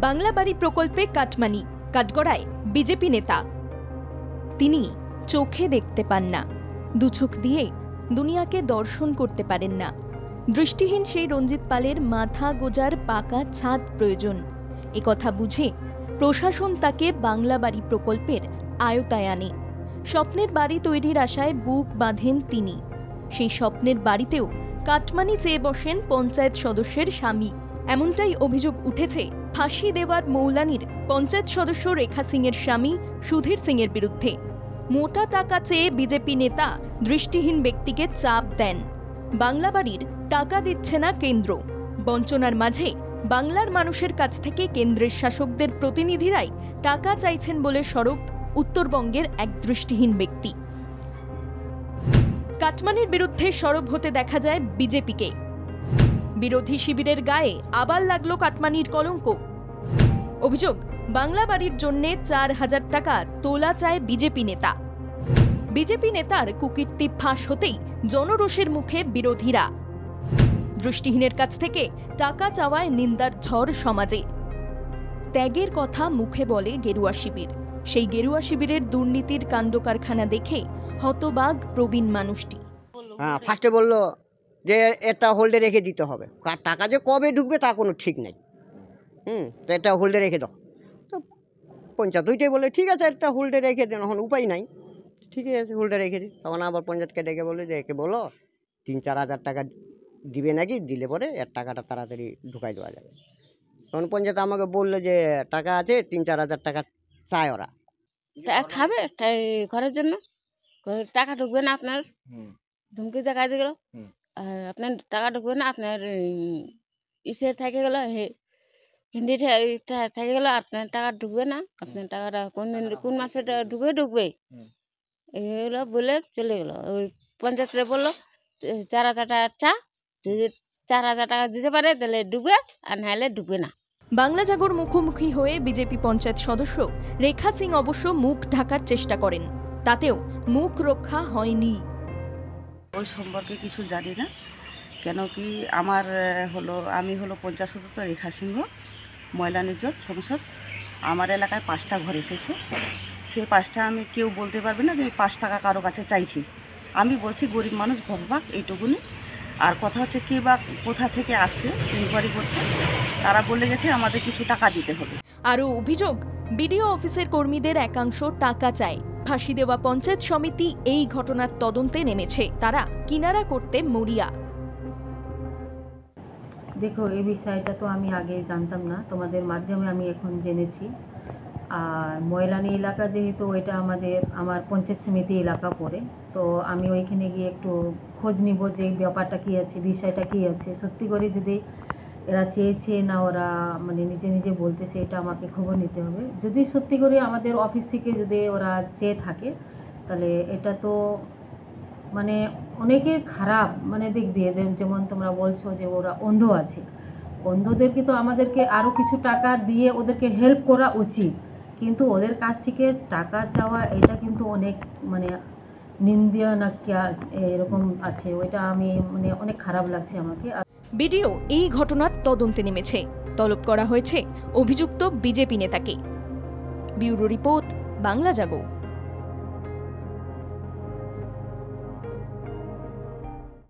বাংলা বাড়ি প্রকল্পে কাটমানি কাঠগড়ায় বিজেপি নেতা। তিনি চোখে দেখতে পান না, দুচোখ দিয়ে দুনিয়াকে দর্শন করতে পারেন না। দৃষ্টিহীন সেই রঞ্জিত পালের মাথা গোজার পাকা ছাদ প্রয়োজন। একথা বুঝে প্রশাসন তাকে বাংলা বাড়ি প্রকল্পের আয়তায় আনে। স্বপ্নের বাড়ি তৈরির আশায় বুক বাঁধেন তিনি। সেই স্বপ্নের বাড়িতেও কাটমানি চেয়ে বসেন পঞ্চায়েত সদস্যের স্বামী। এমনটাই অভিযোগ উঠেছে ফাঁসি দেওয়ার মৌলানির পঞ্চায়েত সদস্য রেখা সিংয়ের স্বামী সুধীর সিংয়ের বিরুদ্ধে। মোটা টাকা চেয়ে বিজেপি নেতা দৃষ্টিহীন ব্যক্তিকে চাপ দেন। বাংলা বাড়ির টাকা দিচ্ছে না কেন্দ্র। বঞ্চনার মাঝে বাংলার মানুষের কাছ থেকে কেন্দ্রের শাসকদের প্রতিনিধিরাই টাকা চাইছেন বলে সরব উত্তরবঙ্গের এক দৃষ্টিহীন ব্যক্তি। কাটমানির বিরুদ্ধে সরব হতে দেখা যায় বিজেপিকে। বিরোধী শিবিরের গায়ে আবার লাগলো কাটমানির কলঙ্ক। অভিযোগ, বাংলা বাড়ির জন্য 4,000 টাকা তোলা চায় বিজেপি নেতা। বিজেপি নেতার কুকীর্তি ফাঁস হতেই জনরোষের মুখে বিরোধীরা। দৃষ্টিহীনের কাছ থেকে টাকা চাওয়ায় নিন্দার ঝড় সমাজে। ত্যাগের কথা মুখে বলে গেরুয়া শিবির। সেই গেরুয়া শিবিরের দুর্নীতির কাণ্ডকারখানা দেখে হতবাক প্রবীণ মানুষটি। ফার্স্টে বললো যে এটা হোল্ডে রেখে দিতে হবে, টাকা যে কবে ঢুকবে তা কোনো ঠিক নেই। তো এটা হোল্ডে রেখে দাও। তো পঞ্চায়েত ওইটাই বলে ঠিক আছে একটা হোল্ডে রেখে দেন, এখন উপায় নাই, ঠিক আছে হোল্ডে রেখে দিই। তখন আবার পঞ্চায়েতকে ডেকে বলে যে একে বলো 3-4 হাজার টাকা দিবে নাকি, দিলে পরে এর টাকাটা তাড়াতাড়ি ঢুকাই দেওয়া যাবে। তখন পঞ্চায়েত আমাকে বললো যে টাকা আছে, 3-4 হাজার টাকা চায় ওরা। খাবে ঘরের জন্য টাকা ঢুকবে না, আপনার ধুমকি দেখাই দিয়ে গেল আপনার টাকা ঢুকবে না, আপনার ইসে থেকে গেল হিন্দি থেকে গেল, আপনার টাকা ঢুকবে না, আপনার টাকাটা কোন মাসে ঢুকবে এগুলো বলে চলে গেল। ওই পঞ্চায়েতে বললো 4,000 টাকা চা, যদি 4,000 টাকা দিতে পারে তাহলে ঢুকবে, আর নাহলে ঢুকবে না। বাংলা জাগর মুখোমুখি হয়ে বিজেপি পঞ্চায়েত সদস্য রেখা সিং অবশ্য মুখ ঢাকার চেষ্টা করেন, তাতেও মুখ রক্ষা হয়নি। ওই সম্পর্কে কিছু জানি না, কেন কি আমি হলো পঞ্চায়েত সদস্য রেখা সিংহ, মহিলা নির্যাতন সংসদ। আমার এলাকায় 5টা ঘর এসেছে, সেই 5টা আমি কেউ বলতে পারবে না যে 5 টাকা কারো কাছে চাইছি। আমি বলছি গরিব মানুষ ঘর পাক, এইটুকুনি। আর কথা হচ্ছে কে বা কোথা থেকে আসছে ইনকোয়ারি করতে, তারা বলে গেছে আমাদের কিছু টাকা দিতে হবে। আরও অভিযোগ, বিডিও অফিসের কর্মীদের একাংশ টাকা চায়। ফাঁসি দেওয়া পঞ্চায়েত সমিতি এই ঘটনার তদন্তে নেমেছে, তারা কিনারা করতে মরিয়া। দেখো, এই বিষয়টা তো আমি আগে জানতাম না, তোমাদের মাধ্যমে আমি এখন জেনেছি। আর ময়লানি এলাকা যেহেতু ওইটা আমার পঞ্চায়েত সমিতি এলাকা পড়ে, তো আমি ওইখানে গিয়ে একটু খোঁজ নিব যে ব্যাপারটা কী আছে, বিষয়টা কী আছে। সত্যি করে যদি এরা চেয়েছে না ওরা নিজে নিজে বলতেছে, এটা আমাকে খবর নিতে হবে। যদি সত্যি করে আমাদের অফিস থেকে যদি ওরা চেয়ে থাকে, তাহলে এটা তো অনেকের খারাপ দিক দিয়ে, যেমন তোমরা বলছো যে ওরা অন্ধ আছে, অন্ধদেরকে তো আমাদেরকে আরও কিছু টাকা দিয়ে ওদেরকে হেল্প করা উচিত, কিন্তু ওদের কাছ থেকে টাকা চাওয়া এটা কিন্তু অনেক নিন্দনীয় না এরকম আছে। ওইটা আমি অনেক খারাপ লাগছে আমাকে। বিডিও এই ঘটনার তদন্তে নেমেছে, তলব করা হয়েছে অভিযুক্ত বিজেপি নেতাকে। ব্যুরো রিপোর্ট, বাংলা জাগো।